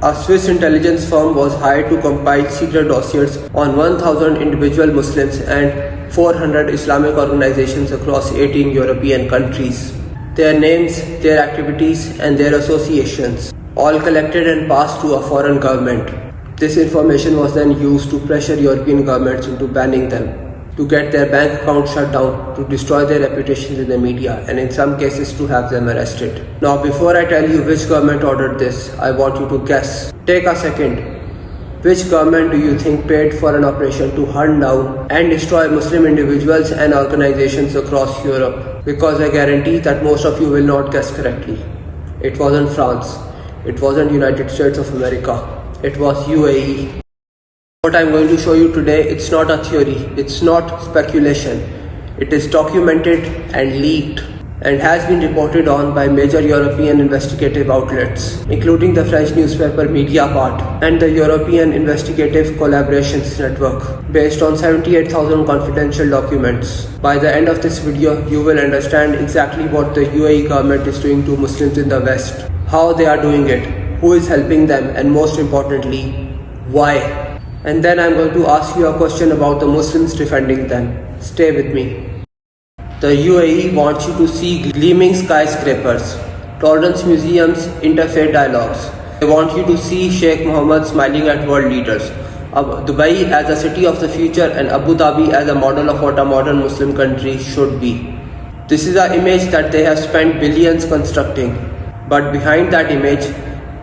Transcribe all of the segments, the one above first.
A Swiss intelligence firm was hired to compile secret dossiers on 1,000 individual Muslims and 400 Islamic organizations across 18 European countries. Their names, their activities, and their associations, all collected and passed to a foreign government. This information was then used to pressure European governments into banning them, to get their bank accounts shut down, to destroy their reputations in the media, and in some cases to have them arrested. Now, before I tell you which government ordered this, I want you to guess. Take a second. Which government do you think paid for an operation to hunt down and destroy Muslim individuals and organizations across Europe? Because I guarantee that most of you will not guess correctly. It wasn't France. It wasn't United States of America. It was UAE. What I'm going to show you today, it's not a theory, it's not speculation. It is documented and leaked and has been reported on by major European investigative outlets, including the French newspaper Mediapart and the European Investigative Collaborations network, based on 78,000 confidential documents. By the end of this video, you will understand exactly what the UAE government is doing to Muslims in the West, how they are doing it, who is helping them, and most importantly, why. And then I'm going to ask you a question about the Muslims defending them. Stay with me. The UAE wants you to see gleaming skyscrapers, tolerance museums, interfaith dialogues. They want you to see Sheikh Mohammed smiling at world leaders, Dubai as a city of the future, and Abu Dhabi as a model of what a modern Muslim country should be. This is an image that they have spent billions constructing. But behind that image,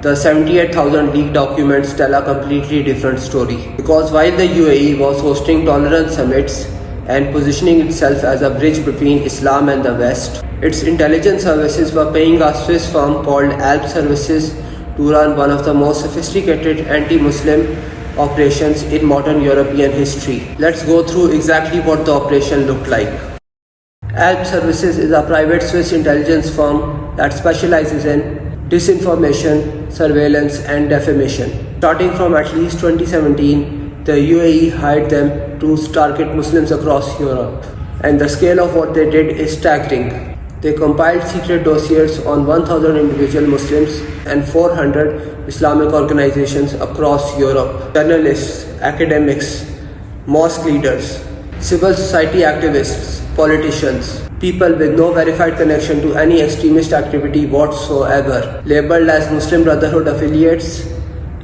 the 78,000 leaked documents tell a completely different story. Because while the UAE was hosting tolerance summits and positioning itself as a bridge between Islam and the West, its intelligence services were paying a Swiss firm called Alp Services to run one of the most sophisticated anti-Muslim operations in modern European history. Let's go through exactly what the operation looked like. Alp Services is a private Swiss intelligence firm that specializes in disinformation, surveillance, and defamation. Starting from at least 2017, the UAE hired them to target Muslims across Europe. And the scale of what they did is staggering. They compiled secret dossiers on 1,000 individual Muslims and 400 Islamic organizations across Europe. Journalists, academics, mosque leaders, civil society activists, politicians, people with no verified connection to any extremist activity whatsoever, labeled as Muslim Brotherhood affiliates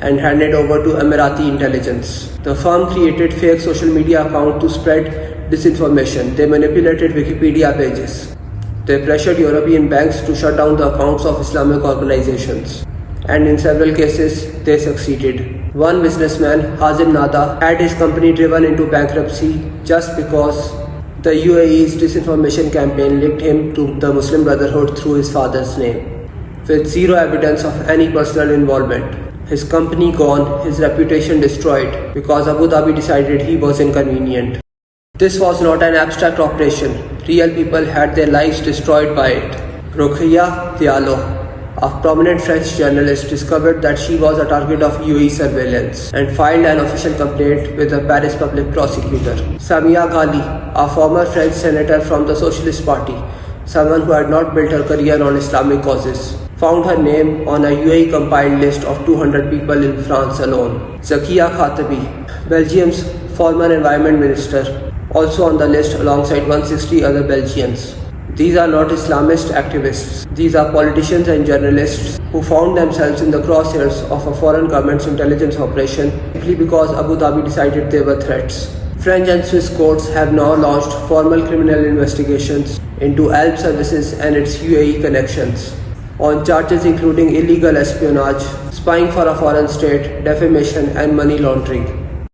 and handed over to Emirati intelligence. The firm created fake social media accounts to spread disinformation. They manipulated Wikipedia pages. They pressured European banks to shut down the accounts of Islamic organizations. And in several cases, they succeeded. One businessman, Hazim Nada, had his company driven into bankruptcy just because the UAE's disinformation campaign linked him to the Muslim Brotherhood through his father's name, with zero evidence of any personal involvement. His company gone, his reputation destroyed, because Abu Dhabi decided he was inconvenient. This was not an abstract operation. Real people had their lives destroyed by it. Rokhia Diallo, a prominent French journalist, discovered that she was a target of UAE surveillance and filed an official complaint with the Paris public prosecutor. Samia Ghali, a former French senator from the Socialist Party, someone who had not built her career on Islamic causes, found her name on a UAE compiled list of 200 people in France alone. Zakia Khatami, Belgium's former environment minister, also on the list alongside 160 other Belgians. These are not Islamist activists. These are politicians and journalists who found themselves in the crosshairs of a foreign government's intelligence operation simply because Abu Dhabi decided they were threats. French and Swiss courts have now launched formal criminal investigations into Alp Services and its UAE connections on charges including illegal espionage, spying for a foreign state, defamation, and money laundering.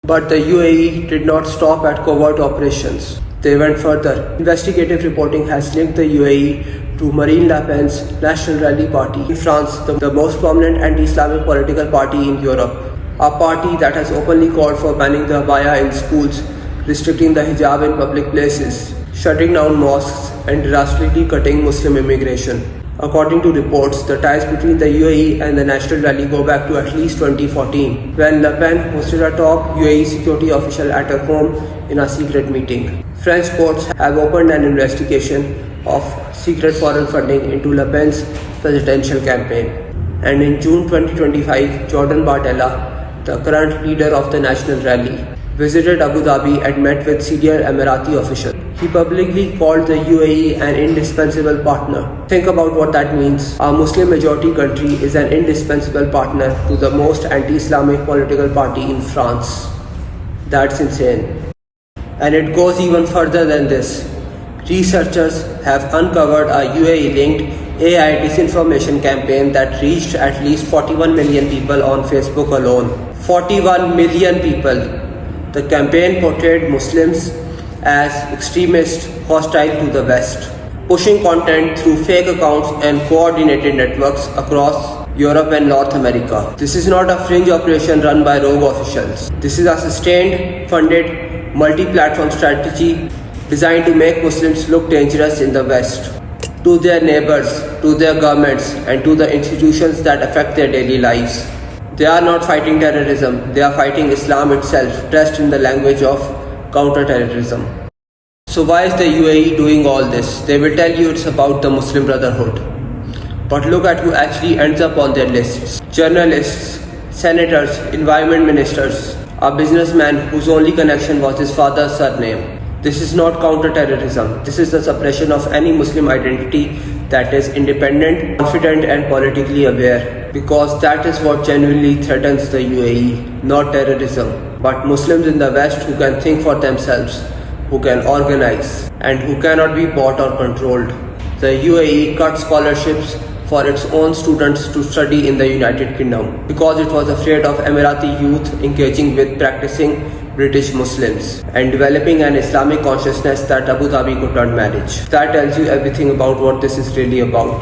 But the UAE did not stop at covert operations. They went further. Investigative reporting has linked the UAE to Marine Le Pen's National Rally Party in France, the most prominent anti-Islamic political party in Europe, a party that has openly called for banning the abaya in schools, restricting the hijab in public places, shutting down mosques, and drastically cutting Muslim immigration. According to reports, the ties between the UAE and the National Rally go back to at least 2014, when Le Pen hosted a top UAE security official at her home in a secret meeting. French courts have opened an investigation of secret foreign funding into Le Pen's presidential campaign. And in June 2025, Jordan Bardella, the current leader of the National Rally, visited Abu Dhabi and met with senior Emirati officials. He publicly called the UAE an indispensable partner. Think about what that means. A Muslim majority country is an indispensable partner to the most anti-Islamic political party in France. That's insane. And it goes even further than this. Researchers have uncovered a UAE-linked AI disinformation campaign that reached at least 41 million people on Facebook alone. 41 million people. The campaign portrayed Muslims as extremists hostile to the West, pushing content through fake accounts and coordinated networks across Europe and North America. This is not a fringe operation run by rogue officials. This is a sustained, funded, multi-platform strategy designed to make Muslims look dangerous in the West, to their neighbors, to their governments, and to the institutions that affect their daily lives. They are not fighting terrorism, they are fighting Islam itself, dressed in the language of counter-terrorism. So why is the UAE doing all this? They will tell you it's about the Muslim Brotherhood. But look at who actually ends up on their lists. Journalists, senators, environment ministers, a businessman whose only connection was his father's surname. This is not counter-terrorism. This is the suppression of any Muslim identity that is independent, confident and politically aware. Because that is what genuinely threatens the UAE, not terrorism, but Muslims in the West who can think for themselves, who can organize, and who cannot be bought or controlled. The UAE cut scholarships for its own students to study in the United Kingdom because it was afraid of Emirati youth engaging with practicing British Muslims and developing an Islamic consciousness that Abu Dhabi could not manage. That tells you everything about what this is really about.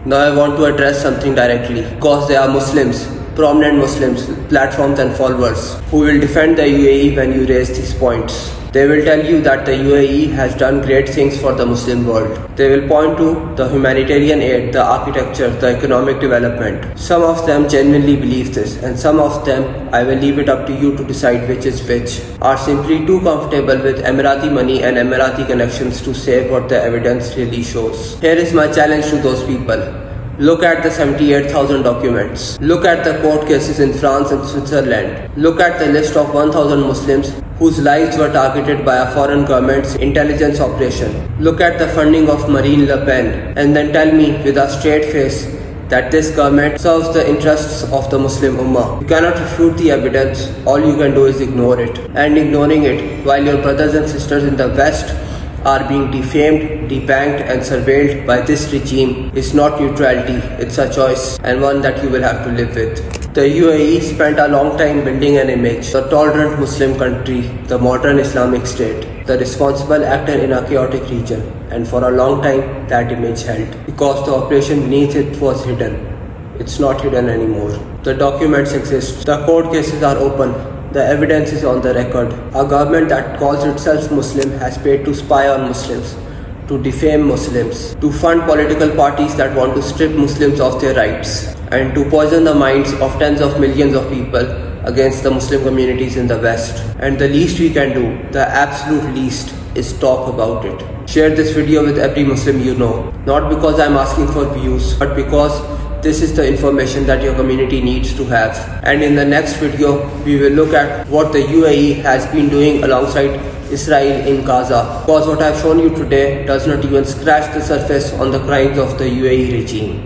Now I want to address something directly, because there are Muslims, prominent Muslims, platforms and followers who will defend the UAE when you raise these points. They will tell you that the UAE has done great things for the Muslim world. They will point to the humanitarian aid, the architecture, the economic development. Some of them genuinely believe this, and some of them, I will leave it up to you to decide which is which, are simply too comfortable with Emirati money and Emirati connections to say what the evidence really shows. Here is my challenge to those people. Look at the 78,000 documents. Look at the court cases in France and Switzerland. Look at the list of 1,000 Muslims whose lives were targeted by a foreign government's intelligence operation. Look at the funding of Marine Le Pen, and then tell me with a straight face that this government serves the interests of the Muslim Ummah. You cannot refute the evidence, all you can do is ignore it. And ignoring it while your brothers and sisters in the West are being defamed, debanked and surveilled by this regime is not neutrality, it's a choice and one that you will have to live with. The UAE spent a long time building an image, the tolerant Muslim country, the modern Islamic state, the responsible actor in a chaotic region, and for a long time that image held because the operation beneath it was hidden. It's not hidden anymore. The documents exist, the court cases are open, the evidence is on the record. A government that calls itself Muslim has paid to spy on Muslims, to defame Muslims, to fund political parties that want to strip Muslims of their rights, and to poison the minds of tens of millions of people against the Muslim communities in the West. And the least we can do, the absolute least, is talk about it. Share this video with every Muslim you know, not because I'm asking for views, but because this is the information that your community needs to have. And in the next video, we will look at what the UAE has been doing alongside Israel in Gaza. Because what I've shown you today does not even scratch the surface on the crimes of the UAE regime.